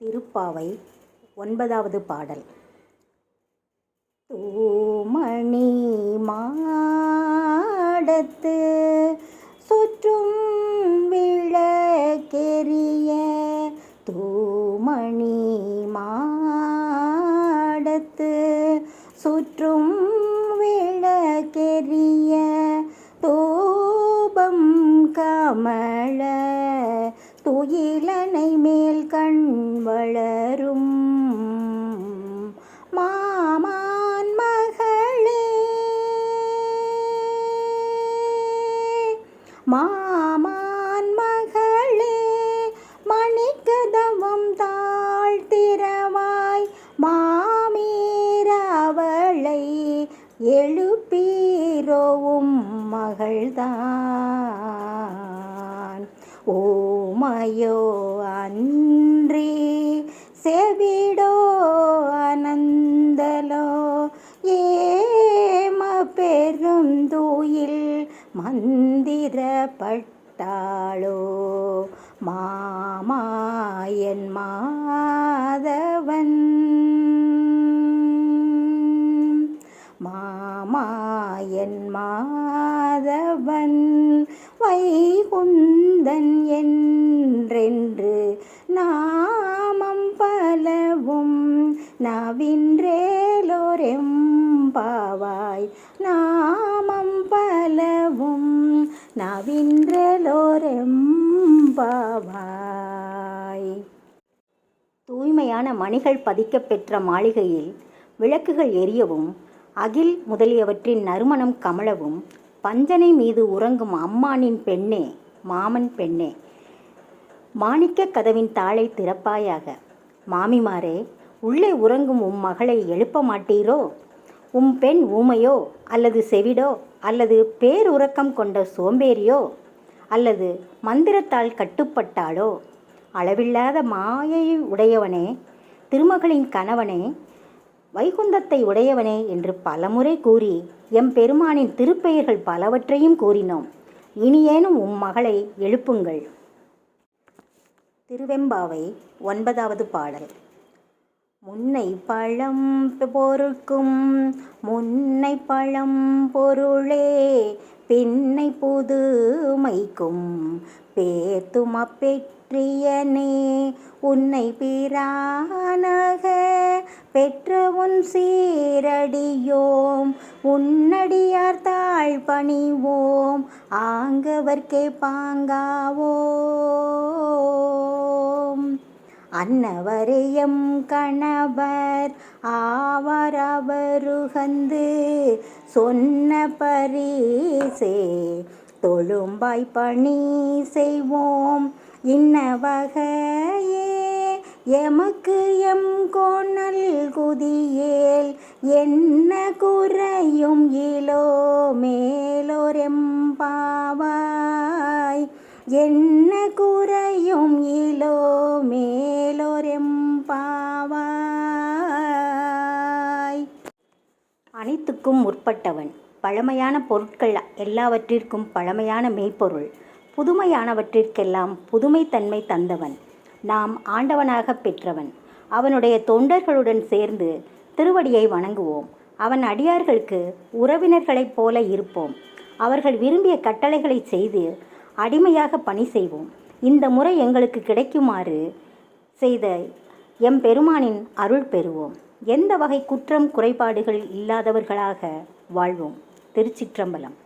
திருப்பாவை 9வது பாடல். தூமணி மாடத்து சுற்றும் விளக்கெரிய, தூமணி மாடத்து சுற்றும் விளக்கெரிய, தூபம் கமழ துயிலனை மேல் கண் வளரும், மாமான் மகளே மாமான் மகளே மணிக்கதவம் தாழ்த்திரவாய், மாமீரவளை எழுப்பீரோவும் மகள்தான். ஓமையோ அன்றி செவிடோ அனந்தலோ, ஏம பெருந்துயில் மந்திரப்பட்டாளோ, மாமாயன் மாதவன் மாமாயன் மாதவன் வைகுந்தன் என்றென்று நாமம் பலவும் நவின்றேலோரெம்பாவாய், நாமம் பலவும் நவின்றேலோரெம்பாவாய். தூய்மையான மணிகள் பதிக்கப் பெற்ற மாளிகையில் விளக்குகள் எரியவும், அகில் முதலியவற்றின் நறுமணம் கமழவும், பஞ்சனை மீது உறங்கும் அம்மானின் பெண்ணே, மாமன் பெண்ணே, மாணிக்கக் கதவின் தாளை திறப்பாயாக. மாமிமாரே, உள்ளே உறங்கும் உம் மகளை எழுப்ப மாட்டீரோ? உம் பெண் ஊமையோ அல்லது செவிடோ அல்லது பேருறக்கம் கொண்ட சோம்பேறியோ அல்லது மந்திரத்தால் கட்டுப்பட்டாளோ? அளவில்லாத மாயை உடையவனே, திருமகளின் கணவனே, வைகுந்தத்தை உடையவனே என்று பலமுறை கூறி எம்பெருமானின் திருப்பெயர்கள் பலவற்றையும் கூறினோம். இனியேனும் உம் மகளை எழுப்புங்கள். திருவெம்பாவை 9வது பாடல். முன்னை பழம் பொருட்கும் முன்னை பழம் பொருளே, பின்னை புதுமைக்கும் பேத்தும் அப்பெற்றியனே, உன்னை பிரானக பெற்ற உன் சீரடியோம், உன்னடியார் தாழ் பணிவோம், ஆங்கவர்க்கே பாங்காவோம். அன்னவரையம் கணவர் ஆவர் அவருகந்து சொன்ன பரிசே, தொழும்பாய் பணி செய்வோம், இன்ன வகையே எமக்கு எம் கோணல் குதியேல், என்ன குறையும் இலோ மேலோரெம்பாவாய், என்ன குறையும் இலோ மேலோரெம்பாவாய். அனைத்துக்கும் முற்பட்டவன், பழமையான பொருட்கள் எல்லாவற்றிற்கும் பழமையான மெய்ப்பொருள், புதுமையானவற்றிற்கெல்லாம் புதுமைத்தன்மை தந்தவன், நாம் ஆண்டவனாக பெற்றவன். அவனுடைய தொண்டர்களுடன் சேர்ந்து திருவடியை வணங்குவோம். அவன் அடியார்களுக்கு உறவினர்களைப் போல இருப்போம். அவர்கள் விரும்பிய கட்டளைகளை செய்து அடிமையாக பணி செய்வோம். இந்த முறை எங்களுக்கு கிடைக்குமாறு செய்த எம்பெருமானின் அருள் பெறுவோம். எந்த வகை குற்றம் குறைபாடுகள் இல்லாதவர்களாக வாழ்வோம். திருச்சிற்றம்பலம்.